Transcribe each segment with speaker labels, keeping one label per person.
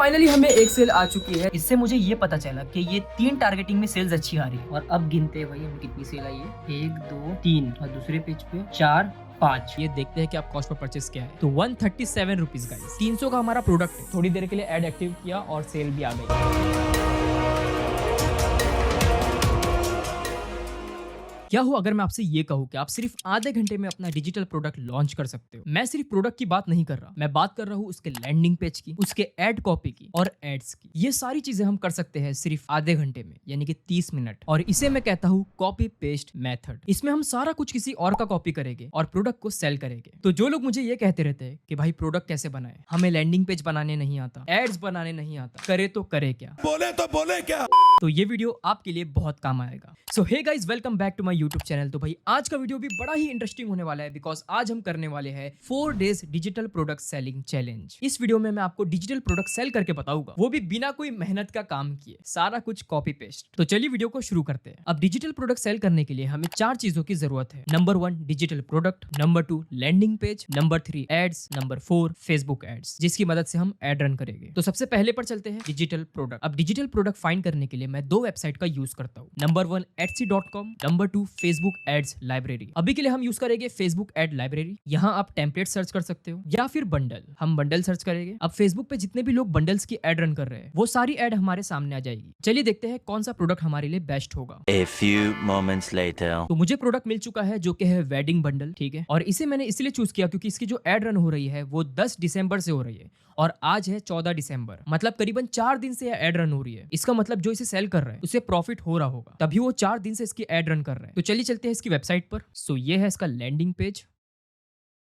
Speaker 1: Finally हमें एक cell आ चुकी है।
Speaker 2: इससे मुझे ये पता चला कि ये 3 टारगेटिंग में सेल्स अच्छी आ रही है। और अब गिनते हैं भाई हमें कितनी सेल आई है, 1 2 3 और दूसरे पेज पे 4 5।
Speaker 1: ये देखते हैं कि आप कॉस्ट पर परचेस क्या है। तो 137 रुपीज गाइस, 300 का हमारा प्रोडक्ट है। थोड़ी देर के लिए ऐड एक्टिव किया और सेल भी आ गई। क्या हो अगर मैं आपसे ये कहूँ कि आप सिर्फ आधे घंटे में अपना डिजिटल प्रोडक्ट लॉन्च कर सकते हो। मैं सिर्फ प्रोडक्ट की बात नहीं कर रहा, मैं बात कर रहा हूँ उसके लैंडिंग पेज की, उसके एड कॉपी की और एड्स की। ये सारी चीजें हम कर सकते हैं सिर्फ आधे घंटे में, यानी कि 30 मिनट। और इसे मैं कहता हूँ कॉपी पेस्ट मेथड। इसमें हम सारा कुछ किसी और का कॉपी करेंगे और प्रोडक्ट को सेल करेंगे। तो जो लोग मुझे ये कहते रहते हैं कि भाई प्रोडक्ट कैसे बनाए, हमें लैंडिंग पेज बनाने नहीं आता, एड्स बनाने नहीं आता, करे तो करे क्या,
Speaker 3: बोले तो बोले क्या,
Speaker 1: तो ये वीडियो आपके लिए बहुत काम आएगा। So hey guys, welcome back to my YouTube channel. तो भाई आज का वीडियो भी बड़ा ही इंटरेस्टिंग होने वाला है, बिकॉज आज हम करने वाले हैं 4 days digital product selling challenge. इस वीडियो में मैं आपको डिजिटल प्रोडक्ट सेल करके बताऊंगा, वो भी बिना कोई मेहनत का काम किए, सारा कुछ कॉपी पेस्ट। तो चलिए वीडियो को शुरू करते हैं। अब डिजिटल प्रोडक्ट सेल करने के लिए हमें 4 चीजों की जरूरत है। Number 1 digital product, number 2 landing page, number 3 ads, number 4 Facebook ads, जिसकी मदद से हम एड रन करेंगे। तो सबसे पहले पर चलते हैं डिजिटल प्रोडक्ट। अब डिजिटल प्रोडक्ट फाइंड करने के लिए मैं 2 वेबसाइट का यूज करता हूँ। Number 1 etsy.com, number 2 Facebook ads library. अभी के लिए हम यूज करेंगे फेसबुक एड लाइब्रेरी। यहाँ आप टेम्पलेट सर्च कर सकते हो या फिर बंडल, हम बंडल सर्च करेंगे। अब फेसबुक पे जितने भी लोग बंडल्स की एड रन कर रहे हैं, वो सारी एड हमारे सामने आ जाएगी। चलिए देखते हैं कौन सा प्रोडक्ट हमारे लिए बेस्ट होगा।
Speaker 3: A few moments later.
Speaker 1: तो मुझे प्रोडक्ट मिल चुका है जो कि है वेडिंग बंडल, ठीक है। और इसे मैंने इसलिए चूज किया क्योंकि इसकी जो एड रन हो रही है वो 10 दिसंबर से हो रही है और आज है 14 दिसंबर, मतलब करीबन 4 दिन से एड रन हो रही है। इसका मतलब जो इसे सेल कर रहा है उसे प्रॉफिट हो रहा होगा, तभी वो 4 दिन से इसकी एड रन कर रहा है। तो चलिए चलते हैं इसकी वेबसाइट पर। सो ये है इसका लैंडिंग पेज,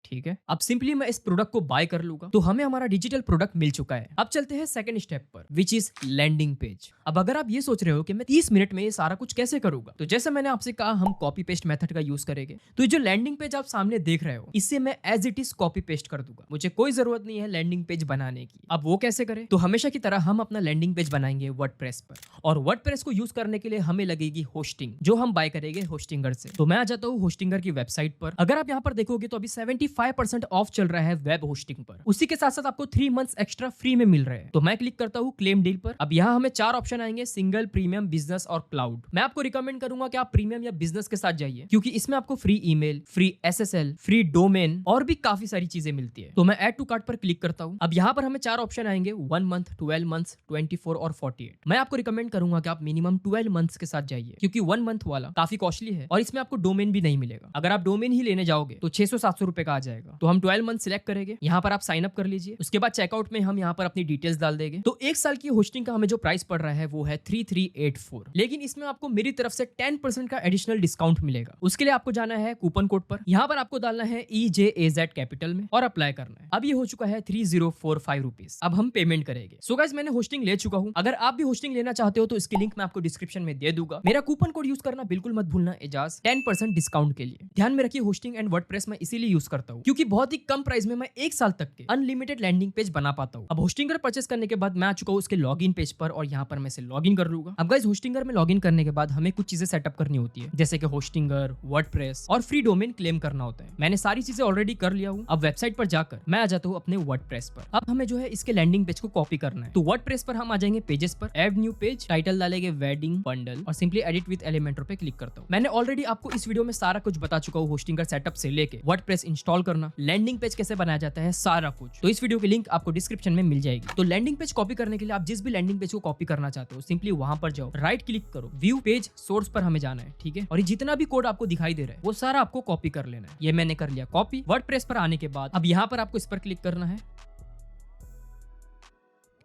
Speaker 1: ठीक है। अब सिंपली मैं इस प्रोडक्ट को बाय कर लूंगा, तो हमें हमारा डिजिटल प्रोडक्ट मिल चुका है। अब चलते हैं सेकंड स्टेप पर, विच इज लैंडिंग पेज। अब अगर आप ये सोच रहे हो कि मैं 30 मिनट में ये सारा कुछ कैसे करूंगा, तो जैसे मैंने आपसे कहा हम कॉपी पेस्ट मेथड का यूज करेंगे। तो ये जो लैंडिंग पेज आप सामने देख रहे हो, इसे मैं as it is copy paste कर दूंगा। मुझे कोई जरूरत नहीं है लैंडिंग पेज बनाने की। अब वो कैसे करें, तो हमेशा की तरह हम अपना लैंडिंग पेज बनाएंगे वर्डप्रेस पर, और वर्डप्रेस को यूज करने के लिए हमें लगेगी होस्टिंग, जो हम बाय करेंगे होस्टिंगर से। तो मैं आ जाता हूँ होस्टिंगर की वेबसाइट पर। अगर आप यहाँ पर देखोगे तो अभी 75% ऑफ चल रहा है वेब होस्टिंग पर। उसी के साथ साथ आपको 3 मंथ्स एक्स्ट्रा फ्री में मिल रहे हैं। तो मैं क्लिक करता हूँ क्लेम डील पर। अब यहाँ हमें 4 ऑप्शन आएंगे, सिंगल, प्रीमियम, बिजनेस और क्लाउड। मैं आपको रिकमेंड करूंगा कि आप प्रीमियम या बिजनेस के साथ जाइए, क्योंकि इसमें आपको free email, free SSL, free domain और भी काफी सारी चीजें मिलती है। तो मैं ऐड टू कार्ट पर क्लिक करता हूँ। अब यहाँ पर हमें 4 ऑप्शन आएंगे, 1 मंथ, 12 मंथ्स, 24 और 48। मैं आपको रिकमेंड करूंगा कि आप मिनिमम 12 मंथ्स के साथ जाइए, क्योंकि 1 मंथ वाला काफी कॉस्टली है और इसमें आपको डोमेन भी नहीं मिलेगा। अगर आप डोमेन ही लेने जाओगे तो 600-700 रुपए का आ जाएगा। तो हम 12 मंथ सिलेक्ट करेंगे। यहाँ पर आप साइन अप कर लीजिए। उसके बाद चेकआउट में हम यहाँ पर अपनी डिटेल्स डाल देंगे। तो 1 साल की होस्टिंग का हमें जो प्राइस पड़ रहा है वो है 3384, लेकिन इसमें आपको मेरी तरफ से 10% का एडिशनल डिस्काउंट मिलेगा। उसके लिए आपको जाना है कूपन कोड पर। यहाँ पर आपको डालना है EJAZ कैपिटल में और अप्लाई करना है। अब ये हो चुका है 3045 रुपीज। अब हम पेमेंट करेंगे। सो गाइस, मैंने होस्टिंग ले चुका हूँ। अगर आप भी होस्टिंग लेना चाहते हो तो इसकी लिंक मैं आपको डिस्क्रिप्शन में दे दूंगा। मेरा कूपन कोड यूज करना बिल्कुल मत भूलना, एजाज, 10% डिस्काउंट के लिए। ध्यान में रखिए, होस्टिंग एंड वर्डप्रेस मैं इसीलिए यूज करता हूँ क्योंकि बहुत ही कम प्राइस में मैं 1 साल तक के अनलिमिटेड लैंडिंग पेज बना पाता हूँ। अब होस्टिंगर परचेस करने के बाद मैं आ चुका हूँ उसके लॉगिन पेज पर और यहाँ पर मैं इसे लॉगिन कर लूंगा। अब गाइस, होस्टिंगर में लॉगिन करने के बाद हमें कुछ चीजें सेटअप करनी होती है, जैसे कि होस्टिंगर, वर्डप्रेस और फ्री डोमेन क्लेम करना होता है। मैंने सारी चीजें ऑलरेडी कर लिया हूँ। अब वेबसाइट पर जाकर मैं आ जाता हूँ अपने वर्डप्रेस पर। अब हमें जो है इसके लैंडिंग पेज को कॉपी करना है। तो वर्डप्रेस पर हम आ जाएंगे पेजेस पर, ऐड न्यू पेज, टाइटल डालेंगे वेडिंग बंडल और सिंपली एडिट विद एलिमेंटर पे क्लिक करता हूँ। मैंने ऑलरेडी आपको इस वीडियो में सारा कुछ बता चुका हूँ, होस्टिंगर सेटअप से लेके वर्डप्रेस इंस्टॉल करना, लैंडिंग पेज कैसे बनाया जाता है, सारा कुछ। तो इस वीडियो की लिंक आपको डिस्क्रिप्शन में मिल जाएगी। तो लैंडिंग पेज कॉपी करने के लिए आप जिस भी लैंडिंग पेज को कॉपी करना चाहते हो, सिंपली वहां पर जाओ, राइट क्लिक करो, व्यू पेज सोर्स पर हमें जाना है, ठीक है। और ये जितना भी कोड आपको दिखाई दे रहा है वो सारा आपको कॉपी कर लेना है। ये मैंने कर लिया कॉपी। वर्डप्रेस पर आने के बाद अब यहाँ पर आपको इस पर क्लिक करना है।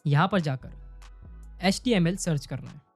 Speaker 1: यहाँ पर जाकर HTML सर्च करना है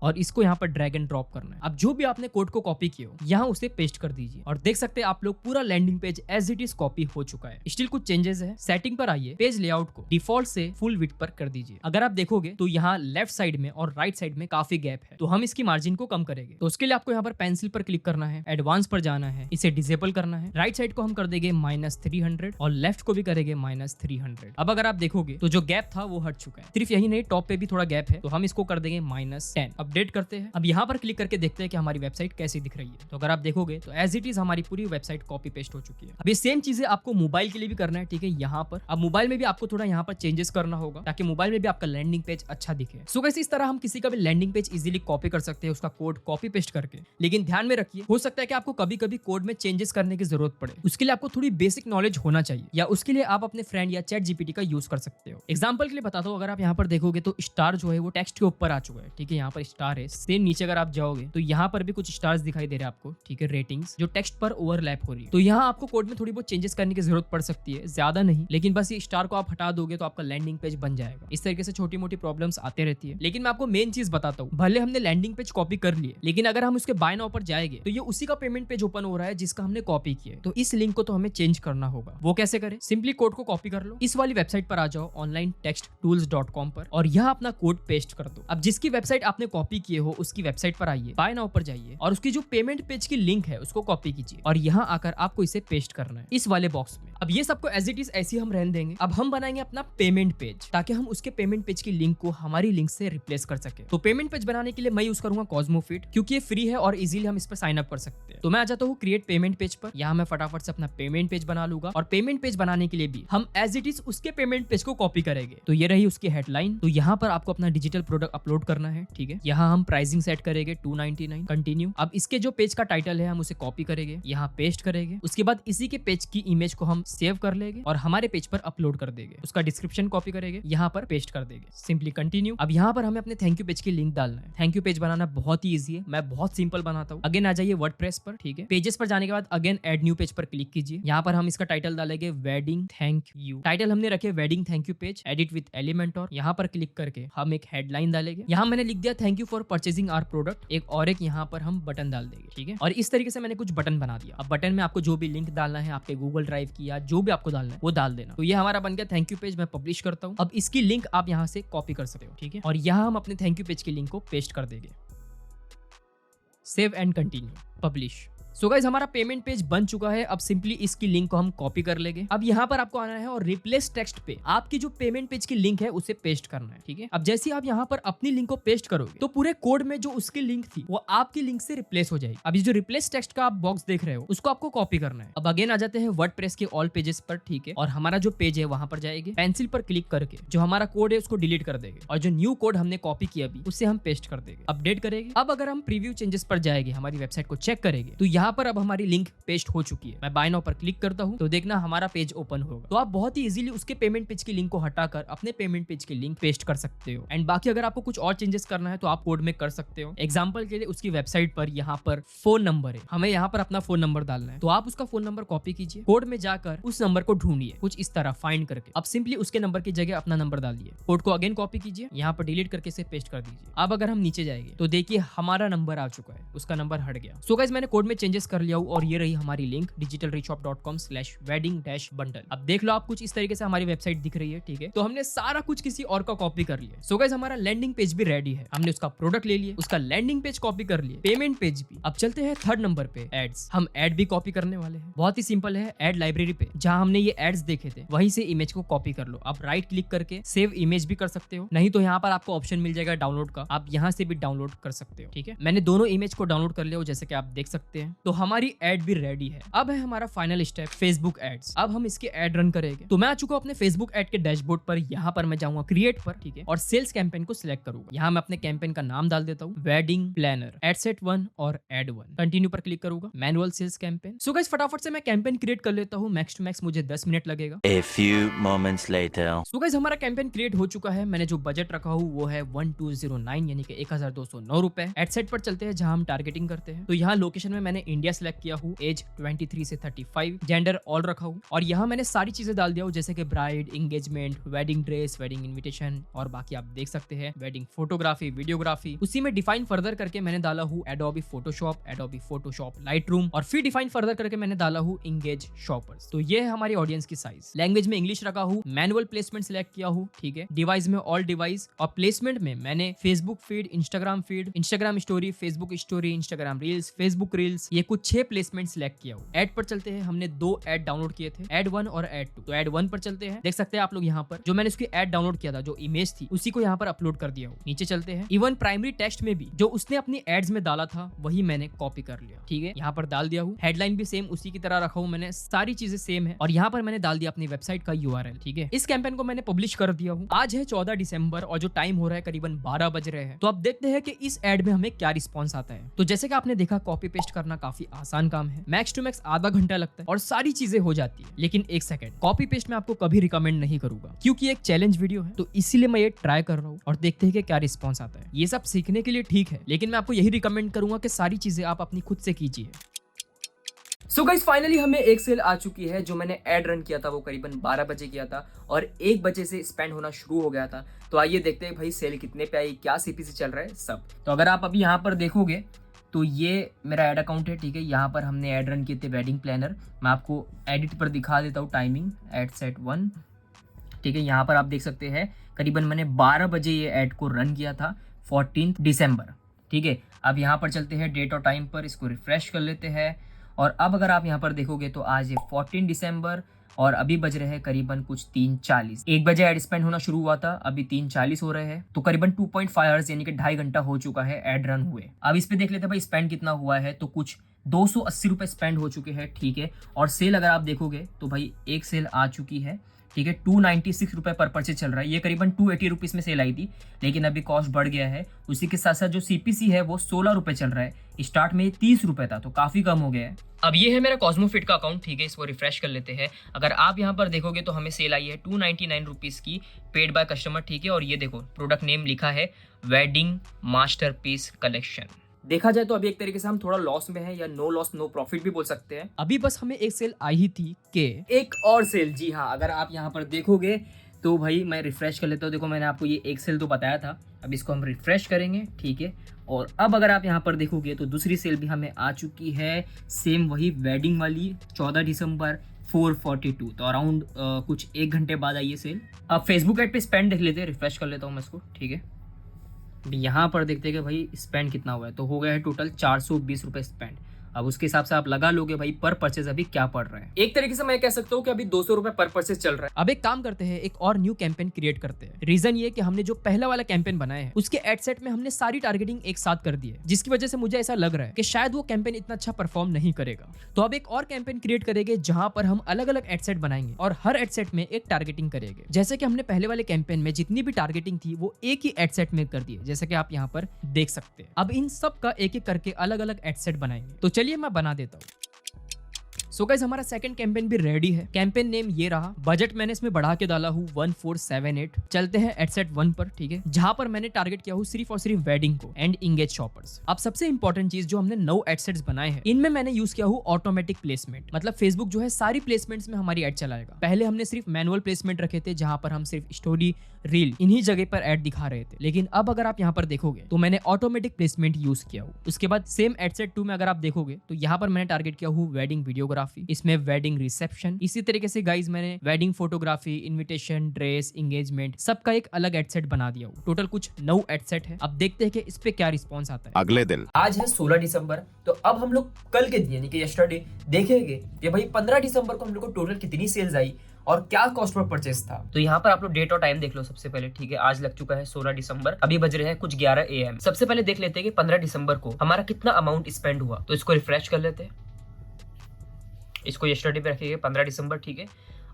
Speaker 1: और इसको यहाँ पर ड्रैग एंड ड्रॉप करना है। अब जो भी आपने कोड को कॉपी किया हो यहाँ उसे पेस्ट कर दीजिए और देख सकते हैं आप लोग पूरा landing page as it is copy हो चुका है। स्टिल कुछ चेंजेस है। सेटिंग पर आइए, पेज लेआउट को डिफॉल्ट से फुल विड्थ पर कर दीजिए। अगर आप देखोगे तो यहाँ लेफ्ट साइड में और राइट साइड में काफी गैप है, तो हम इसकी मार्जिन को कम करेंगे। तो उसके लिए आपको यहाँ पर पेंसिल पर क्लिक करना है, एडवांस पर जाना है, इसे डिसेबल करना है। राइट साइड को हम कर देंगे -300 और लेफ्ट को भी करेंगे -300। अब अगर आप देखोगे तो जो गैप था वो हट चुका है। सिर्फ यही नहीं, टॉप पे भी थोड़ा गैप है, तो हम इसको कर देंगे -10। अब अपडेट करते हैं। अब यहाँ पर क्लिक करके देखते हैं कि हमारी वेबसाइट कैसी दिख रही है। तो अगर आप देखोगे तो एज इट इज हमारी पूरी वेबसाइट कॉपी पेस्ट हो चुकी है। अब ये सेम चीजें आपको मोबाइल के लिए भी करना है, ठीक है। यहाँ पर अब मोबाइल में भी आपको थोड़ा यहाँ पर चेंजेस करना होगा ताकि मोबाइल में भी आपका लैंडिंग पेज अच्छा दिखे। सो गाइस, इस तरह हम किसी का भी लैंडिंग पेज इजीली कॉपी कर सकते हैं, उसका कोड कॉपी पेस्ट करके। लेकिन ध्यान में रखिए, हो सकता है कि आपको कभी कभी कोड में चेंजेस करने की जरूरत पड़े। उसके लिए आपको थोड़ी बेसिक नॉलेज होना चाहिए, या उसके लिए आप अपने फ्रेंड या चैट जीपीटी का यूज कर सकते हो। एग्जाम्पल के लिए बताता हूँ, अगर आप यहाँ पर देखोगे तो स्टार जो है वो टेक्स्ट के ऊपर आ चुका है, ठीक है। यहाँ पर स्टार है। सेम नीचे अगर आप जाओगे तो यहाँ पर भी कुछ स्टार्स दिखाई दे रहे हैं आपको, ठीक है, रेटिंग्स जो टेक्स्ट पर ओवरलैप हो रही है। तो यहाँ आपको कोड में थोड़ी बहुत चेंजेस करने की जरूरत पड़ सकती है, ज्यादा नहीं, लेकिन बस ये स्टार को आप हटा दोगे तो आपका लैंडिंग पेज बन जाएगा। इस तरीके से छोटी मोटी प्रॉब्लम्स आते रहती है। लेकिन मैं आपको मेन चीज बताता हूँ, भले हमने लैंडिंग पेज कॉपी कर लिए, लेकिन अगर हम उसके बाय नाउ पर जाएंगे तो ये उसी का पेमेंट पेज ओपन हो रहा है जिसका हमने कॉपी किया है। तो इस लिंक को तो हमें चेंज करना होगा। वो कैसे करें? सिंपली कोड को कॉपी कर लो, इस वाली वेबसाइट पर आ जाओ onlinetexttools.com पर, और यहाँ अपना कोड पेस्ट कर दो। अब जिसकी वेबसाइट आपने कॉपी किए हो उसकी वेबसाइट पर आइए, बाय नाउ पर जाइए, और उसकी जो पेमेंट पेज की लिंक है उसको कॉपी कीजिए, और यहाँ आकर आपको इसे पेस्ट करना है इस वाले बॉक्स में। अब ये सबको एज इट इज ऐसे हम रहने देंगे। अब हम बनाएंगे अपना पेमेंट पेज, ताकि हम उसके पेमेंट पेज की लिंक को हमारी लिंक से रिप्लेस कर सके। तो पेमेंट पेज बनाने के लिए मैं यूज करूंगा कॉस्मोफिट, क्योंकि ये फ्री है और इजीली हम इस पर साइन अप कर सकते हैं। तो मैं आ जाता हूँ क्रिएट पेमेंट पेज पर। यहाँ मैं फटाफट से अपना पेमेंट पेज बना लूंगा, और पेमेंट पेज बनाने के लिए भी हम एज इट इज उसके पेमेंट पेज को कॉपी करेंगे। तो ये रही उसकी हेडलाइन। तो यहाँ पर आपको अपना डिजिटल प्रोडक्ट अपलोड करना है, ठीक है। यहाँ हम प्राइसिंग सेट करेंगे 299, कंटिन्यू। अब इसके जो पेज का टाइटल है हम उसे कॉपी करेंगे, यहाँ पेस्ट करेंगे। उसके बाद इसी के पेज की इमेज को हम सेव कर लेंगे और हमारे पेज पर अपलोड कर देंगे। उसका डिस्क्रिप्शन कॉपी करेंगे, यहाँ पर पेस्ट कर देंगे, सिंपली कंटिन्यू। अब यहाँ पर हमें अपने थैंक यू पेज की लिंक डालना है। थैंक यू पेज बनाना बहुत ही ईजी है, मैं बहुत सिंपल बनाता हूँ। अगेन आ जाइए वर्डप्रेस पर, ठीक है। पेजेस पर जाने के बाद अगेन ऐड न्यू पेज पर क्लिक कीजिए। यहाँ पर हम इसका टाइटल डालेंगे वेडिंग थैंक यू। टाइटल हमने रखे wedding thank you page, edit with Elementor. यहाँ पर क्लिक करके हम एक हेडलाइन डालेंगे। यहाँ मैंने लिख दिया thank you for purchasing our product, और एक यहाँ पर हम बटन डाल देंगे, ठीक है। और इस तरीके से मैंने कुछ बटन बना दिया। अब बटन में आपको जो भी लिंक डालना है, आपके गूगल ड्राइव की या जो भी आपको डालना है वो डाल देना। तो ये हमारा बन गया थैंक यू पेज। मैं पब्लिश करता हूँ। अब इसकी लिंक आप यहाँ से कॉपी कर सकते हो, ठीक है। और यहाँ हम अपने थैंक यू पेज की लिंक को पेस्ट कर देंगे। Save and continue, publish. So guys, हमारा पेमेंट पेज बन चुका है। अब सिंपली इसकी लिंक को हम कॉपी कर लेंगे। अब यहाँ पर आपको आना है और रिप्लेस टेक्स्ट पे आपकी जो पेमेंट पेज की लिंक है उसे पेस्ट करना है, ठीक है। अब जैसे आप यहाँ पर अपनी लिंक को पेस्ट करोगे तो पूरे कोड में जो उसकी लिंक थी वो आपकी लिंक से रिप्लेस हो जाएगी। अब ये जो रिप्लेस टेक्स्ट का आप बॉक्स देख रहे हो उसको आपको कॉपी करना है। अब अगेन आ जाते हैं वर्डप्रेस के ऑल पेजेस पर, ठीक है। और हमारा जो पेज है वहां पर जाएंगे, पेंसिल पर क्लिक करके जो हमारा कोड है उसको डिलीट कर देंगे, और जो न्यू कोड हमने कॉपी किया अभी उससे हम पेस्ट कर देंगे, अपडेट करेंगे। अब अगर हम प्रीव्यू चेंजेस पर जाएंगे, हमारी वेबसाइट को चेक करेंगे, तो यहाँ पर अब हमारी लिंक पेस्ट हो चुकी है। मैं बाय नाउ पर क्लिक करता हूं तो देखना हमारा पेज ओपन होगा। तो आप बहुत ही इजीली उसके पेमेंट पेज की लिंक को हटाकर अपने पेमेंट पेज की लिंक पेस्ट कर सकते हो। एंड बाकी अगर आपको कुछ और चेंजेस करना है तो आप कोड में कर सकते हो। एग्जांपल के लिए उसकी वेबसाइट पर यहाँ पर फोन नंबर है, हमें यहाँ पर अपना फोन नंबर डालना है। तो आप उसका फोन नंबर कॉपी कीजिए, कोड में जाकर उस नंबर को ढूंढिए कुछ इस तरह फाइंड करके। अब सिंपली उसके नंबर की जगह अपना नंबर डालिए, कोड को अगेन कॉपी कीजिए, यहाँ पर डिलीट करके इसे पेस्ट कर दीजिए। अब अगर हम नीचे जाएंगे तो देखिए हमारा नंबर आ चुका है, उसका नंबर हट गया। सो गाइस, मैंने कोड में चेंजेस कर लिया और ये रही हमारी लिंक digitalreshop.com/wedding-bundle। अब देख लो आप कुछ इस तरीके से हमारी वेबसाइट दिख रही है, ठीक है। तो हमने सारा कुछ किसी और का कॉपी कर लिया। सो गाइस, हमारा लैंडिंग पेज भी रेडी है। हमने उसका प्रोडक्ट ले लिए, उसका लैंडिंग पेज कॉपी कर लिए, पेमेंट पेज भी। अब चलते हैं थर्ड नंबर पे, एड्स। हम एड भी कॉपी करने वाले हैं। बहुत ही सिंपल है, एड लाइब्रेरी पे जहां हमने ये एड्स देखे थे वहीं से इमेज को कॉपी कर लो। आप राइट क्लिक करके सेव इमेज भी कर सकते हो, नहीं तो यहाँ पर आपको ऑप्शन मिल जाएगा डाउनलोड का, आप यहाँ से भी डाउनलोड कर सकते हो, ठीक है। मैंने दोनों इमेज को डाउनलोड कर लिया हो, जैसे कि आप देख सकते हैं। तो हमारी एड भी रेडी है। अब है हमारा फाइनल स्टेप, फेसबुक एड्स। अब हम इसके एड रन करेंगे। तो मैं आ चुका हूं अपने फेसबुक एड के डैशबोर्ड पर। यहाँ पर मैं जाऊंगा क्रिएट पर, ठीक है, और सेल्स कैंपेन को सिलेक्ट करूंगा। यहाँ मैं अपने कैंपेन का नाम डाल देता हूँ, वेडिंग प्लानर, एडसेट 1 और एड 1। कंटिन्यू पर क्लिक करूंगा, manual sales campaign. So guys, फटाफट से मैं कैंपेन क्रिएट कर लेता हूँ। मैक्स टू मैक्स मुझे 10 मिनट लगेगा।
Speaker 3: A few moments later.
Speaker 1: So guys, हमारा कैंपेन क्रिएट हो चुका है। मैंने जो बजट रखा हूँ वो है 1209 यानी कि 1209 रुपए। एडसेट पर चलते हैं जहां हम टारगेटिंग करते हैं। तो यहाँ लोकेशन में मैंने इंडिया सिलेक्ट किया हूँ, एज 23 से 35, जेंडर ऑल रखा हूँ, और यहाँ मैंने सारी चीजें डाल दिया हूँ, जैसे कि bride, engagement, wedding dress, wedding invitation, और बाकी आप देख सकते हैं वेडिंग फोटोग्राफी, वीडियोग्राफी। उसी में डिफाइन फर्दर करके मैंने डाला हूँ एडोबी फोटोशॉप लाइटरूम, और फिर डिफाइन फर्दर करके मैंने डाला हूँ इंगेज शॉपर्स। तो ये है हमारी ऑडियंस की साइज। लैंग्वेज में इंग्लिश रखा हूँ, मैनुअल प्लेसमेंट सिलेक्ट किया हूँ, ठीक है। डिवाइस में ऑल डिवाइस, और प्लेसमेंट में मैंने Facebook feed, Instagram story, Facebook story, Instagram reels, Facebook reels, ये ये कुछ 6 प्लेसमेंट सिलेक्ट किया हूँ। ऐड पर चलते हैं, हमने 2 ऐड डाउनलोड किए थे, ऐड 1 और ऐड 2। तो ऐड 1 पर चलते हैं, देख सकते हैं आप लोग यहाँ पर जो मैंने उसकी ऐड डाउनलोड किया था, जो इमेज थी उसी को यहाँ पर अपलोड कर दिया हूँ। नीचे चलते हैं, इवन प्राइमरी टेक्स्ट में भी जो उसने अपनी एड्स में डाला था वही मैंने कॉपी कर लिया, ठीक है, यहाँ पर डाल दिया हूँ। हेडलाइन भी सेम उसी की तरह रखा हूँ मैंने, सारी चीजें सेम है। और यहाँ पर मैंने डाल दिया अपनी वेबसाइट का URL, ठीक है। इस कैंपेन को मैंने पब्लिश कर दिया हूँ। आज है 14 दिसंबर और जो टाइम हो रहा है करीबन 12 बज रहे हैं। तो अब देखते हैं कि इस एड में हमें क्या रिस्पॉन्स आता है। तो जैसे कि आपने देखा, कॉपी पेस्ट करना काफी आसान काम है, मैक्स टू मैक्स आधा घंटा लगता है और सारी चीजें हो जाती है। लेकिन एक सेकंड, कॉपी पेस्ट में आपको कभी रिकमेंड नहीं करूंगा क्योंकि एक चैलेंज वीडियो है, तो इसीलिए मैं ये ट्राई कर रहा हूँ और देखते हैं कि क्या रिस्पॉन्स आता है। ये सब सीखने के लिए ठीक है, लेकिन मैं आपको यही रिकमेंड करूंगा कि सारी चीजें आप अपनी खुद से कीजिए। सो गाइस, फाइनली हमें एक सेल आ चुकी है। जो मैंने ऐड रन किया था वो करीबन 12 बजे किया था और 1 बजे से स्पेंड होना शुरू हो गया था। तो आइए देखते हैं भाई सेल कितने पे आई, क्या CPC चल रहा है सब। तो अगर आप अभी यहाँ पर देखोगे तो ये मेरा ऐड अकाउंट है, ठीक है। यहाँ पर हमने ऐड रन किए थे वेडिंग प्लानर। मैं आपको एडिट पर दिखा देता हूँ, टाइमिंग एड सेट 1, ठीक है। यहाँ पर आप देख सकते हैं करीबन मैंने 12 बजे ये ऐड को रन किया था, 14 दिसंबर, ठीक है। अब यहाँ पर चलते हैं डेट और टाइम पर, इसको रिफ्रेश कर लेते हैं। और अब अगर आप यहाँ पर देखोगे तो आज है 14 दिसंबर और अभी बज रहे हैं करीबन कुछ 3:40। 1 बजे एड स्पेंड होना शुरू हुआ था, अभी 3:40 हो रहे हैं, तो करीबन 2.5 आवर्स यानी कि 2.5 घंटा हो चुका है एड रन हुए। अब इस पे देख लेते हैं भाई स्पेंड कितना हुआ है। तो कुछ 280 रुपए स्पेंड हो चुके हैं, ठीक है। और सेल अगर आप देखोगे तो भाई एक सेल आ चुकी है, ठीक है। 296 रुपए पर परचेज चल रहा है। ये करीबन 280 रुपीज में सेल आई थी, लेकिन अभी कॉस्ट बढ़ गया है। उसी के साथ साथ जो CPC है वो 16 रुपए चल रहा है। स्टार्ट में 30 रुपए था, तो काफी कम हो गया है। अब ये है मेरा कॉस्मोफिट का अकाउंट, ठीक है। इसको रिफ्रेश कर लेते हैं। अगर आप यहाँ पर देखोगे तो हमें सेल आई है 299 रुपीज की, पेड बाय कस्टमर, ठीक है। और ये देखो प्रोडक्ट नेम लिखा है वेडिंग मास्टरपीस कलेक्शन। देखा जाए तो अभी एक तरीके से हम थोड़ा लॉस में है, या नो लॉस नो प्रॉफिट भी बोल सकते हैं। अभी बस हमें एक सेल आई ही थी के एक और सेल, जी हाँ। अगर आप यहाँ पर देखोगे तो भाई मैं रिफ्रेश कर लेता हूँ। देखो मैंने आपको ये एक सेल तो बताया था, अब इसको हम रिफ्रेश करेंगे, ठीक है। और अब अगर आप यहाँ पर देखोगे तो दूसरी सेल भी हमें आ चुकी है, सेम वही वेडिंग वाली, 14 दिसंबर 442। तो अराउंड कुछ 1 घंटे बाद आई ये सेल। अब फेसबुक एड पे स्पेंड देख लेते हैं, रिफ्रेश कर लेता हूँ मैं इसको, ठीक है। यहाँ पर देखते हैं कि भाई स्पेंड कितना हुआ है। तो हो गया है टोटल 420 रुपए स्पेंड। अब उसके हिसाब से आप लगा लोगे भाई पर परचेज अभी क्या पड़ रहा है। एक तरीके से मैं कह सकता हूँ कि अभी 200 रुपए पर परचेज चल रहा है। अब एक काम करते हैं, एक और न्यू कैंपेन क्रिएट करते हैं। रीजन ये कि हमने जो पहला वाला कैंपेन बनाया है उसके एड सेट में हमने सारी टारगेटिंग एक साथ कर दी है, जिसकी वजह से मुझे ऐसा लग रहा है कि शायद वो कैंपेन इतना अच्छा परफॉर्म नहीं करेगा। तो अब एक और कैंपेन क्रिएट करेंगे जहां पर हम अलग अलग एड सेट बनाएंगे और हर एड सेट में एक टारगेटिंग करेंगे। जैसे कि हमने पहले वाले कैंपेन में जितनी भी टारगेटिंग थी वो एक ही एड सेट में कर दी है, जैसे कि आप यहाँ पर देख सकते हैं। अब इन सब का एक एक करके अलग अलग एड सेट बनाएंगे। तो चलिए मैं बना देता हूँ। सो गाइस, हमारा सेकंड कैंपेन भी रेडी है। कैंपेन नेम ये रहा, बजट मैंने इसमें बढ़ा के डाला हूँ 1478। चलते हैं एडसेट 1 पर, ठीक है, जहां पर मैंने टारगेट किया हूँ सिर्फ और सिर्फ वेडिंग को एंड इंगेज शॉपर्स। अब सबसे इंपॉर्टेंट चीज, जो हमने 9 एडसेट्स बनाए हैं इनमें मैंने यूज किया हूँ ऑटोमेटिक प्लेसमेंट। मतलब फेसबुक जो है सारी प्लेसमेंट्स में हमारी एड चलाएगा। पहले हमने सिर्फ मैनुअल प्लेसमेंट रखे थे, जहां पर हम सिर्फ स्टोरी, रील इन्हीं जगह पर एड दिखा रहे थे। लेकिन अब अगर आप यहाँ पर देखोगे तो मैंने ऑटोमेटिक प्लेसमेंट यूज किया हूँ। उसके बाद सेम एडसेट 2 में अगर आप देखोगे तो यहाँ पर मैंने टारगेट किया हूँ वेडिंग वीडियोग्राफी, इसमें वेडिंग रिसेप्शन। इसी तरीके से गाइज मैंने wedding photography, invitation, dress, engagement सबका एक अलग एडसेट बना दिया हूँ। टोटल कुछ 9 एडसेट है। अब देखते हैं कि इस पे क्या रिस्पॉन्स आता है।
Speaker 4: अगले दिन
Speaker 1: आज है 16 दिसंबर, तो अब हम लोग कल के दिन यानी कि यस्टरडे देखेंगे कि भाई 15 दिसंबर को हम लोग को टोटल कितनी सेल्स आई और क्या कॉस्ट पर परचेस था। तो यहाँ पर आप लोग डेट और टाइम देख लो सबसे पहले, ठीक है। आज लग चुका है 16 दिसंबर, अभी बज रहे हैं कुछ 11 AM। सबसे पहले देख लेते हैं कि 15 दिसंबर को हमारा कितना अमाउंट स्पेंड हुआ। तो इसको रिफ्रेश कर लेते हैं, इसको यस्टरडे पे रखेंगे 15 दिसंबर, ठीक है।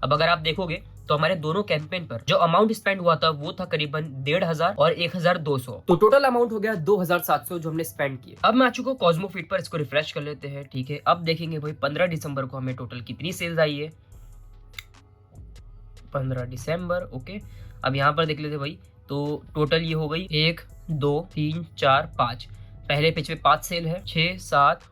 Speaker 1: अब अगर आप देखोगे तो हमारे दोनों कैंपेन पर जो अमाउंट स्पेंड हुआ था वो था करीबन 1500 और 1200। तो टोटल अमाउंट हो गया 2700 जो हमने स्पेंड किए। अब मैं आ चुका हूँ कॉस्मो फीड पर, इसको रिफ्रेश कर लेते हैं, ठीक है। अब देखेंगे भाई 15 दिसंबर को हमें टोटल कितनी सेल्स आई है। 15 दिसंबर, ओके। अब यहाँ पर देख लेते भाई, तो टोटल ये हो गई 1 2 3 4 5। पहले पेज पे 5 सेल है, 6 7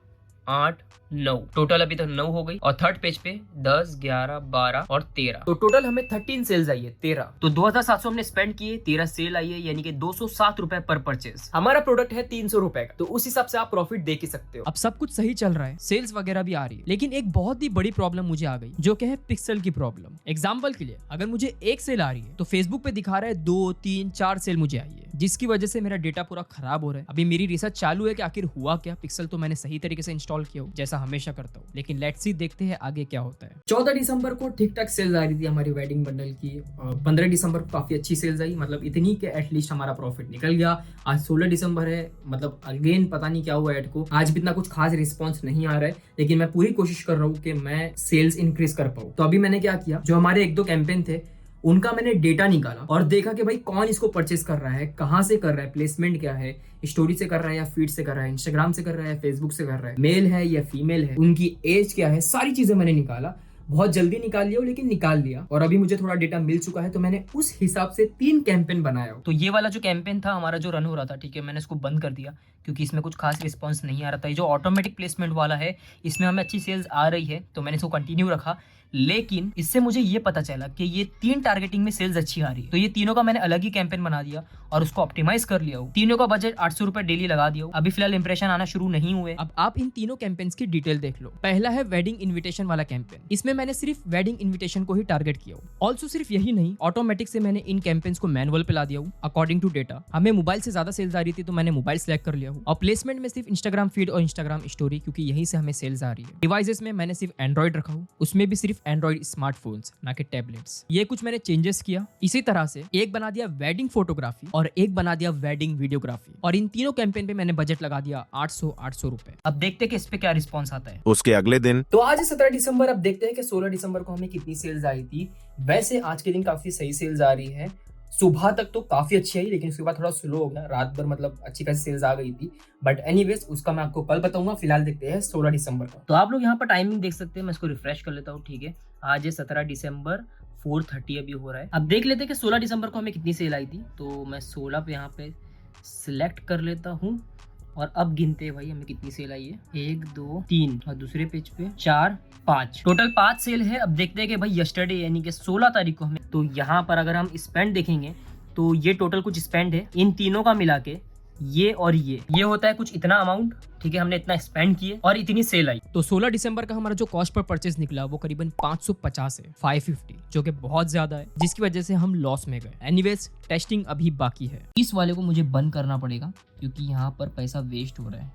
Speaker 1: 8 9, टोटल अभी तक 9 हो गई। और थर्ड पेज पे 10 11 12 और 13, तो टोटल हमें 13 सेल्स आई है, 13। तो 2700 हमने स्पेंड किए, 13 सेल आई है, यानी कि 207 रुपए पर परचेज। हमारा प्रोडक्ट है 300 रुपए का, तो उस हिसाब से आप प्रॉफिट देख ही सकते हो। अब सब कुछ सही चल रहा है, सेल्स वगैरह भी आ रही है, लेकिन एक बहुत ही बड़ी प्रॉब्लम मुझे आ गई, जो कि है पिक्सल की प्रॉब्लम। एग्जाम्पल के लिए, अगर मुझे एक सेल आ रही है तो फेसबुक पे दिखा रहा है 2 3 4 सेल मुझे आई है, जिसकी वजह से मेरा डेटा पूरा खराब हो रहा है। अभी मेरी रिसर्च चालू है कि आखिर हुआ क्या। पिक्सल तो मैंने सही तरीके से इंस्टॉल किया हो जैसा हमेशा करता हूँ, लेकिन लेट्स सी देखते हैं आगे क्या होता है।
Speaker 2: 14 दिसंबर को ठीक ठाक सेल्स आ रही थी हमारी वेडिंग बंडल की। 15 दिसंबर को काफी अच्छी सेल्स आई, मतलब इतनी कि एटलीस्ट हमारा प्रॉफिट निकल गया। आज 16 दिसंबर है, मतलब अगेन पता नहीं क्या हुआ ऐड को, आज भी इतना कुछ खास रिस्पॉन्स नहीं आ रहा है, लेकिन मैं पूरी कोशिश कर रहा हूँ कि मैं सेल्स इंक्रीज कर पाऊँ। तो अभी मैंने क्या किया, जो हमारे 1-2 कैंपेन थे उनका मैंने डेटा निकाला और देखा कि भाई कौन इसको परचेस कर रहा है, कहाँ से कर रहा है, प्लेसमेंट क्या है, स्टोरी से कर रहा है या फीड से कर रहा है, इंस्टाग्राम से कर रहा है, फेसबुक से कर रहा है, मेल है या फीमेल है, उनकी एज क्या है, सारी चीजें मैंने निकाला। बहुत जल्दी निकाल लिया लेकिन निकाल लिया, और अभी मुझे थोड़ा डेटा मिल चुका है तो मैंने उस हिसाब से 3 कैंपेन बनाया। तो ये वाला जो कैंपेन था हमारा जो रन हो रहा था, ठीक है, मैंने इसको बंद कर दिया क्योंकि इसमें कुछ खास रिस्पॉन्स नहीं आ रहा था। ये जो ऑटोमेटिक प्लेसमेंट वाला है इसमें हमें अच्छी सेल्स आ रही है तो मैंने इसको कंटिन्यू रखा, लेकिन इससे मुझे ये पता चला कि ये 3 टारगेटिंग में सेल्स अच्छी आ रही है। तो ये तीनों का मैंने अलग ही कैंपेन बना दिया और उसको ऑप्टिमाइज कर लिया हूँ। तीनों का बजट 800 रुपए डेली लगा दिया हूँ। अभी फिलहाल इंप्रेशन आना शुरू नहीं हुए।
Speaker 1: अब आप इन तीनों कैंपेन्स की डिटेल देख लो। पहला है वेडिंग इन्विटेशन वाला कैंपेन। इसमें मैंने सिर्फ वेडिंग इन्विटेशन को ही टारगेट किया हूँ। ऑल्सो सिर्फ यही नहीं, ऑटोमेटिक से मैंने इन कैंपेन्स को मैनुअल पे ला दिया हूँ अकॉर्डिंग टू डेटा। हमें मोबाइल से ज्यादा सेल्स आ रही थी तो मैंने मोबाइल सेलेक्ट कर लिया हूँ। और प्लेसमेंट में सिर्फ इंस्टाग्राम फीड और इंस्टाग्राम स्टोरी, क्योंकि यहीं से हमें सेल्स आ रही है। डिवाइसेस में मैंने सिर्फ एंड्रॉइड रखा हूँ, उसमें भी सिर्फ एंड्रॉइड स्मार्टफोन्स, ना कि टैबलेट्स। ये कुछ मैंने चेंजेस किया। इसी तरह से एक बना दिया वेडिंग फोटोग्राफी और एक बना दिया वेडिंग वीडियोग्राफी, और इन तीनों कैंपेन पे मैंने बजट लगा दिया 800 रुपए।
Speaker 2: अब देखते हैं कि इस पे क्या रिस्पॉन्स आता है।
Speaker 4: उसके अगले दिन
Speaker 2: तो आज है 17 दिसंबर। अब देखते हैं कि 16 दिसंबर को हमें कितनी सेल्स आई थी। वैसे आज के दिन काफी सही सेल्स आ रही है, सुबह तक तो काफी अच्छी आई, लेकिन उसके बाद थोड़ा स्लो हो गया। रात भर मतलब अच्छी खासी सेल्स आ गई थी, बट एनीवेज उसका मैं आपको कल बताऊंगा। फिलहाल देखते हैं 16 दिसंबर का। तो आप लोग यहाँ पर टाइमिंग देख सकते हैं, मैं इसको रिफ्रेश कर लेता हूँ, ठीक है। आज है 17 दिसंबर, 4:30 अभी हो रहा है। अब देख लेते हैं कि 16 दिसंबर को हमें कितनी सेल आई थी। तो मैं 16 पे यहाँ पे सिलेक्ट कर लेता हूँ और अब गिनते हैं भाई हमें कितनी सेल आई है। 1 2 3 और दूसरे पेज पे 4 5, टोटल 5 सेल है। अब देखते हैं कि भाई यस्टरडे यानी कि 16 तारीख को हमें, तो यहाँ पर अगर हम स्पेंड देखेंगे तो ये टोटल कुछ स्पेंड है इन तीनों का मिला के, ये और ये होता है कुछ इतना अमाउंट, ठीक है। हमने इतना स्पेंड किए और इतनी सेल आई।
Speaker 1: तो 16 दिसंबर का हमारा जो कॉस्ट पर परचेज निकला वो करीबन 550 है, 550, जो कि बहुत ज्यादा है, जिसकी वजह से हम लॉस में गए। एनीवेज टेस्टिंग अभी बाकी है।
Speaker 2: इस वाले को मुझे बंद करना पड़ेगा क्योंकि यहाँ पर पैसा वेस्ट हो रहा है,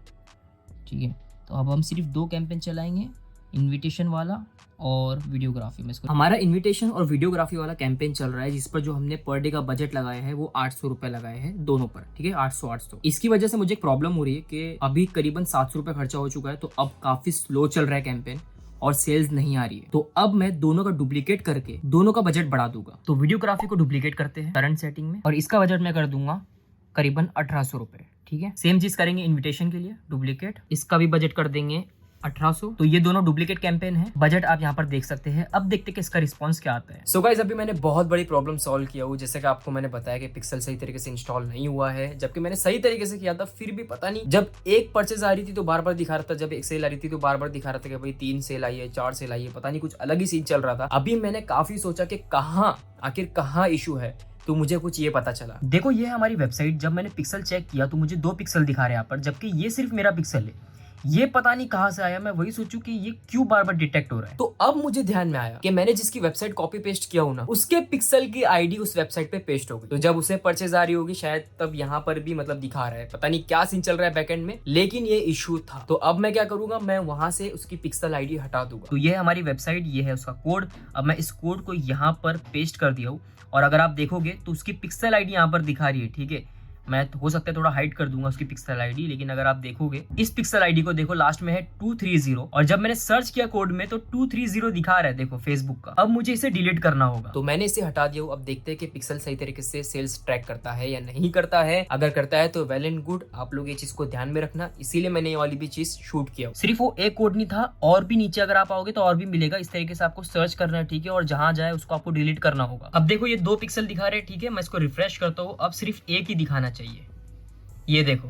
Speaker 2: ठीक है। तो अब हम सिर्फ 2 कैंपेन चलाएंगे, इन्विटेशन वाला और वीडियोग्राफी में। हमारा इन्विटेशन और वीडियोग्राफी वाला कैंपेन चल रहा है, जिस पर जो हमने पर डे का बजट लगाया है वो 800 रुपए लगाए हैं दोनों पर, ठीक है। 800। इसकी वजह से मुझे एक प्रॉब्लम हो रही है कि अभी करीबन 700 रुपए खर्चा हो चुका है, तो अब काफी स्लो चल रहा है कैंपेन और सेल्स नहीं आ रही है। तो अब मैं दोनों का डुप्लीकेट करके दोनों का बजट बढ़ा दूंगा। तो वीडियोग्राफी को डुप्लीकेट करते हैं करंट सेटिंग में, और इसका बजट मैं कर दूंगा करीबन 1800 रुपए, ठीक है। सेम चीज करेंगे इन्विटेशन के लिए, डुप्लीकेट, इसका भी बजट कर देंगे 1800। तो ये दोनों डुप्लीकेट कैंपेन है। बजट आप यहाँ पर देख सकते हैं। अब देखते हैं कि इसका रिस्पांस क्या आता है। सो गाइस, अभी मैंने बहुत बड़ी प्रॉब्लम सॉल्व किया हूँ। जैसे कि आपको मैंने बताया कि पिक्सल सही तरीके से इंस्टॉल नहीं हुआ है, जबकि मैंने सही तरीके से किया था, फिर भी पता नहीं, जब एक परचेज आ रही थी तो बार बार दिखा रहा था, जब एक सेल आ रही थी तो बार बार दिखा रहा था कि भाई 3 सेल आई है, 4 सेल आई है, पता नहीं कुछ अलग ही सीन चल रहा था। अभी मैंने काफी सोचा कि आखिर कहाँ इशू है, तो मुझे कुछ ये पता चला। देखो, ये है हमारी वेबसाइट। जब मैंने पिक्सल चेक किया तो मुझे 2 पिक्सल दिखा रहे हैं यहाँ पर, जबकि ये सिर्फ मेरा पिक्सल है। ये पता नहीं कहाँ से आया। मैं वही सोचूं कि ये क्यों बार बार डिटेक्ट हो रहा है। तो अब मुझे ध्यान में आया कि मैंने जिसकी वेबसाइट कॉपी पेस्ट किया हूं ना, उसके पिक्सल की आईडी उस वेबसाइट पे पेस्ट हो गई। तो जब उसे परचेज आ रही होगी शायद, तब यहाँ पर भी मतलब दिखा रहा है। पता नहीं क्या सीन चल रहा है बैकएंड में, लेकिन ये इशू था। तो अब मैं क्या करूंगा, मैं वहां से उसकी पिक्सल आईडी हटा दूंगा। तो ये है हमारी वेबसाइट, ये है उसका कोड। अब मैं इस कोड को यहाँ पर पेस्ट कर दिया हूँ, और अगर आप देखोगे तो उसकी पिक्सल आईडी यहाँ पर दिखा रही है, ठीक है। मैं हो सकता है थोड़ा हाइड कर दूंगा उसकी पिक्सल आईडी, लेकिन अगर आप देखोगे इस पिक्सल आईडी को देखो, लास्ट में है 230, और जब मैंने सर्च किया कोड में तो 230 दिखा रहा है, देखो फेसबुक का। अब मुझे इसे डिलीट करना होगा, तो मैंने इसे हटा दिया। अब देखते हैं कि पिक्सल सही तरीके से सेल्स ट्रैक करता है या नहीं करता है। अगर करता है तो वेल एंड गुड, आप लोग ये चीज को ध्यान में रखना, इसीलिए मैंने ये वाली भी चीज शूट किया। सिर्फ वो एक कोड नहीं था, और भी नीचे अगर आप आओगे तो और भी मिलेगा। इस तरीके से आपको सर्च करना है, ठीक है, और जहां जाए उसको आपको डिलीट करना होगा। अब देखो, ये 2 पिक्सल दिखा रहे हैं, ठीक है। मैं इसको रिफ्रेश करता हूँ, अब सिर्फ एक ही दिखाना चाहिए। ये देखो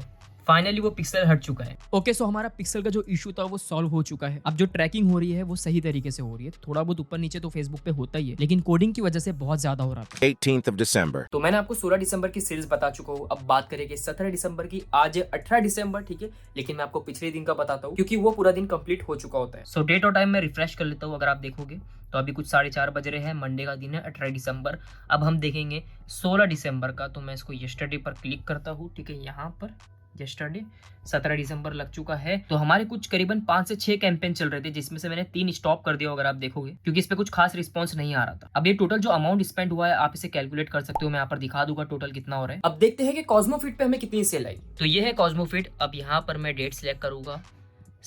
Speaker 2: फाइनली वो पिक्सल हट चुका है।
Speaker 1: ओके सो हमारा पिक्सल का जो इशू था वो सॉल्व हो चुका है। अब जो ट्रैकिंग हो रही है वो सही तरीके से हो रही है। थोड़ा बहुत ऊपर नीचे तो फेसबुक पे होता ही है, लेकिन कोडिंग की वजह से बहुत ज्यादा हो रहा था।
Speaker 4: 18th of December.
Speaker 2: तो मैंने आपको 16 दिसंबर की सेल्स बता चुका हूँ। अब बात करेंगे 17 दिसंबर की। आज है 18 दिसंबर, ठीक है, लेकिन मैं आपको पिछले दिन का बताता हूँ क्योंकि वो पूरा दिन कंप्लीट हो चुका होता है। सो डेट और टाइम मैं रिफ्रेश कर लेता हूँ। अगर आप देखोगे तो अभी कुछ 4:30 बज रहे हैं, मंडे का दिन है 18 दिसंबर। अब हम देखेंगे 16 दिसंबर का। तो मैं इसको यस्टरडे पर क्लिक करता हूँ, ठीक है, यहाँ पर यस्टरडे 17 दिसंबर लग चुका है। तो हमारे कुछ करीबन 5 से 6 कैंपेन चल रहे थे, जिसमें से मैंने 3 स्टॉप कर दिया अगर आप देखोगे, क्योंकि इस पे कुछ खास रिस्पांस नहीं आ रहा था। अब ये टोटल जो अमाउंट स्पेंड हुआ है आप इसे कैलकुलेट कर सकते हो। मैं यहाँ पर दिखा दूंगा टोटल कितना हो रहा है। अब देखते हैं कि कॉस्मोफिट पे हमें कितनी सेल आई। तो ये है कॉस्मोफिट। अब यहाँ पर मैं डेट सिलेक्ट करूंगा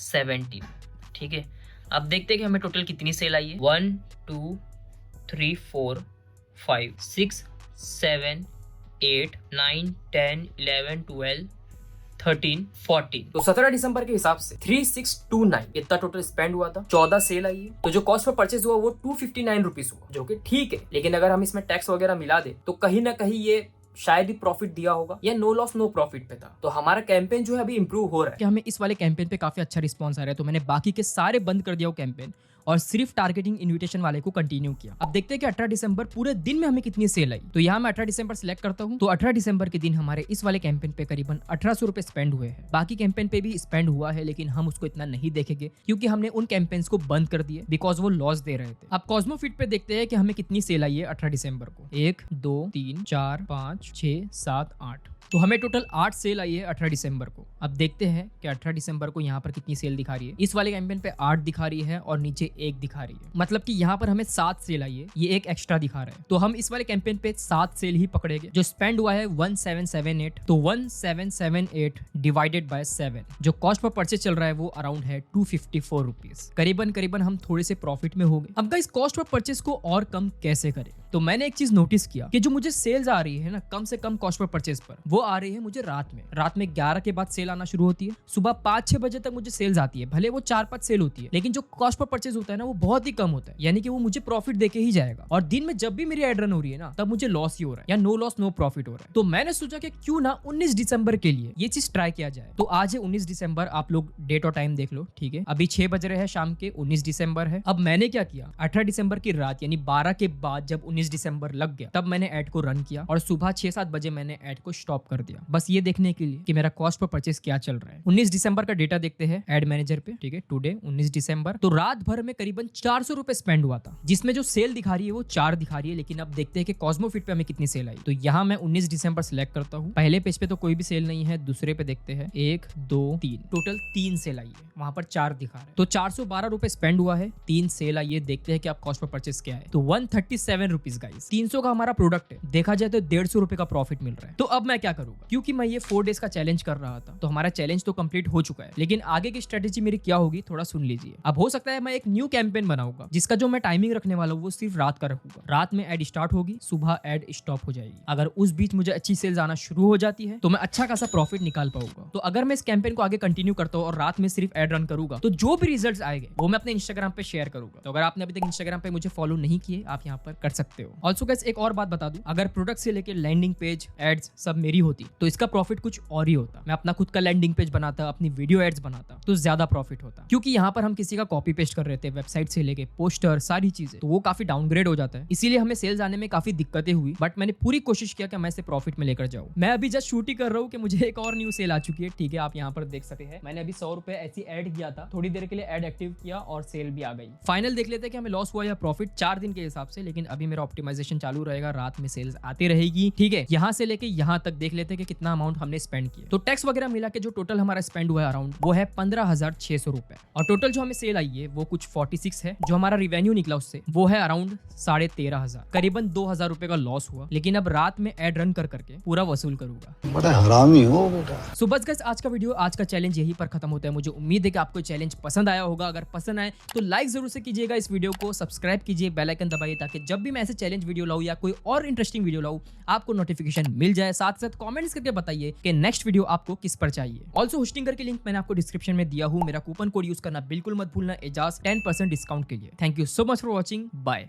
Speaker 2: 17, ठीक है। अब देखते हैं कि हमें टोटल कितनी सेल आई है। 1 2 3 4 5 6 7 8 9 10 11 12 13 14। तो 17 दिसंबर के हिसाब से 3629 इतना टोटल स्पेंड हुआ था। 14 सेल आई है, तो जो कॉस्ट पर परचेज हुआ वो 259 रुपीज हुआ, जो कि ठीक है। लेकिन अगर हम इसमें टैक्स वगैरह मिला दे तो कहीं ना कहीं ये शायद ही प्रॉफिट दिया होगा या नो लॉस नो प्रॉफिट पे था। तो हमारा कैंपेन जो है अभी इंप्रूव हो रहा है
Speaker 1: कि हमें इस वाले कैंपेन पे काफी अच्छा रिस्पांस आ रहा है, तो मैंने बाकी के सारे बंद कर दिया वो कैंपेन और सिर्फ टारगेटिंग इन्विटेशन वाले को कंटिन्यू किया। अब देखते हैं कि 18 दिसंबर पूरे दिन में हमें कितनी सेल आई। तो यहाँ मैं 18 दिसंबर सिलेक्ट करता हूँ। तो 18 दिसंबर के दिन हमारे इस वाले कैंपेन पे करीबन 1800 रुपए स्पेंड हुए हैं। बाकी कैंपेन पे भी स्पेंड हुआ है, लेकिन हम उसको इतना नहीं देखेंगे क्योंकि हमने उन कैंपेन्स को बंद कर दिए बिकॉज वो लॉस दे रहे थे। अब कॉस्मोफिट पे देखते हैं कि हमें कितनी सेल आई है 18 दिसंबर को। 1 2 3 4 5 6 7 8। तो हमें टोटल 8 सेल आई है 18 दिसंबर को। अब देखते हैं कि 18 दिसंबर को यहाँ पर कितनी सेल दिखा रही है। इस वाले कैंपेन पे 8 दिखा रही है और नीचे 1 दिखा रही है, मतलब कि यहाँ पर हमें 7 सेल आई है, ये एक एक्स्ट्रा दिखा रहा है। तो हम इस वाले कैंपेन पे 7 सेल ही पकड़ेंगे। जो स्पेंड हुआ है 1778, तो 1778 डिवाइडेड बाय 7, जो कॉस्ट पर परचेज चल रहा है वो अराउंड है 254 रुपीज। करीबन हम थोड़े से प्रॉफिट में हो गए। अब इस कॉस्ट पर परचेज को और कम कैसे करें, तो मैंने एक चीज नोटिस किया कि जो मुझे सेल्स आ रही है ना कम से कम कॉस्ट पर परचेज पर, वो आ रही है मुझे रात में 11 के बाद सेल आना शुरू होती है। सुबह 5-6 बजे तक मुझे सेल्स आती है, भले वो 4-5 सेल होती है, लेकिन जो कॉस्ट पर परचेज होता है ना वो बहुत ही कम होता है, यानी कि वो मुझे प्रॉफिट देके ही जाएगा। और दिन में जब भी मेरी एड रन हो रही है ना तब मुझे लॉस ही हो रहा है या नो लॉस नो प्रॉफिट हो रहा है। तो मैंने सोचा कि क्यों ना 19 दिसंबर के लिए ये चीज ट्राई किया जाए। तो आज है 19 दिसंबर, आप लोग डेट और टाइम देख लो, ठीक है। अभी 6 बज रहे हैं शाम के, 19 दिसंबर है। अब मैंने क्या किया, 18 दिसंबर की रात यानी 12 के बाद जब 19 दिसंबर लग गया तब मैंने एड को रन किया और सुबह 6-7 बजे मैंने एड को स्टॉप कर दिया, बस ये देखने के लिए कि मेरा कॉस्ट पर परचेज क्या चल रहा है। 19 दिसंबर का डेटा देखते हैं एड मैनेजर पे, ठीक है। टुडे 19 दिसंबर, तो रात भर में करीबन 400 रुपए स्पेंड हुआ था, जिसमें जो सेल दिखा रही है वो 4 दिखा रही है। लेकिन अब देखते हैं कि कॉस्मोफिट पे हमें कितनी सेल आई। तो यहाँ मैं 19 दिसंबर सिलेक्ट करता हूँ। पहले पेज पे तो कोई भी सेल नहीं है, दूसरे पे देखते हैं 1 2 3, टोटल 3 सेल आई है, वहां पर 4 दिखा रहा है। तो 412 रुपए स्पेंड हुआ है, 3 सेल आई है। देखते हैं कि आप कॉस्ट पर परचेज क्या है। तो 137 रुपीज गाइस, 300 का हमारा प्रोडक्ट है, देखा जाए तो 150 रुपए का प्रॉफिट मिल रहा है। तो अब मैं क्या करूंगा, क्योंकि मैं ये 4 डेज का चैलेंज कर रहा था, तो हमारा चैलेंज तो कंप्लीट हो चुका है, लेकिन आगे की स्ट्रेटेजी मेरी क्या होगी थोड़ा सुन लीजिए। अब हो सकता है मैं एक न्यू कैंपेन बनाऊंगा जिसका जो मैं टाइमिंग रखने वाला हूँ वो सिर्फ रात का रखूंगा। रात में एड स्टार्ट होगी, सुबह एड स्टॉप हो जाएगी। अगर उस बीच मुझे अच्छी सेल्स आना शुरू हो जाती है तो मैं अच्छा खासा प्रॉफिट निकाल पाऊंगा। तो अगर मैं इस कैंपेन को आगे कंटिन्यू करता हूँ और रात में सिर्फ एड रन करूंगा तो जो भी रिजल्ट्स आएंगे वो मैं अपने इंस्टाग्राम पे शेयर करूंगा। तो अगर आपने अभी तक इंस्टाग्राम पे मुझे फॉलो नहीं किए आप यहाँ पर कर सकते हो। ऑल्सो गाइस एक और बात बता दूं, अगर प्रोडक्ट से लेकर लैंडिंग पेज एड्स सब मेरी होती तो इसका प्रॉफिट कुछ और ही होता। मैं अपना खुद का लैंडिंग पेज बनाता, अपनी वीडियो एड्स बनाता तो ज्यादा प्रॉफिट होता, क्योंकि यहाँ पर हम किसी का कॉपी पेस्ट कर रहे थे, वेबसाइट से लेके पोस्टर सारी चीजें, तो वो काफी डाउनग्रेड हो जाता है। इसीलिए हमें सेल्स आने में काफी दिक्कतें हुई, बट मैंने पूरी कोशिश किया कि मैं इसे प्रॉफिट में लेकर जाऊँ। मैं अभी जस्ट शूट ही कर रहा हूँ कि मुझे एक और न्यू सेल आ चुकी है, ठीक है, आप यहाँ पर देख सकते हैं। मैंने अभी 100 रुपए ऐसी ऐड किया था, थोड़ी देर के लिए ऐड एक्टिव किया और सेल भी आ गई। फाइनल देख लेते हैं कि हमें लॉस हुआ या प्रॉफिट 4 दिन के हिसाब से, लेकिन अभी मेरा ऑप्टिमाइजेशन चालू रहेगा, रात में सेल्स आती रहेगी, ठीक है। यहाँ से लेके यहाँ तक देख लेते हैं कि कितना अमाउंट हमने स्पेंड किया। तो टैक्स वगैरह मिला के जो टोटल हमारा स्पेंड हुआ है अराउंड वो है 15,600 रुपए, और टोटल जो हमें सेल आई है वो कुछ 46 है। जो हमारा रिवेन्यू निकला उससे वो है अराउंड 13,500, करीबन 2,000 रुपए का लॉस हुआ। लेकिन अब रात में एड रन कर करके पूरा वसूल करूंगा।
Speaker 5: बड़ा हरामी हो बेटा।
Speaker 1: सो बस गाइस आज का वीडियो, आज का चैलेंज यहीं पर खत्म होता है। मुझे उम्मीद है कि आपको चैलेंज पसंद आया होगा। अगर पसंद आए तो लाइक जरूर से कीजिएगा इस वीडियो को, सब्सक्राइब कीजिए, बेल आइकन दबाइए ताकि जब भी मैं ऐसे चैलेंज वीडियो लाऊं या कोई और इंटरेस्टिंग वीडियो लाऊं आपको नोटिफिकेशन मिल जाए। साथ साथ कमेंट्स करके बताइए कि नेक्स्ट वीडियो आपको किस पर चाहिए। ऑल्सो होस्टिंग करके लिंक मैंने आपको डिस्क्रिप्शन में दिया हूं। मेरा कूपन कोड यूज करना बिल्कुल मत भूलना, एजाज 10% डिस्काउंट के लिए। Thank you so much for watching, bye.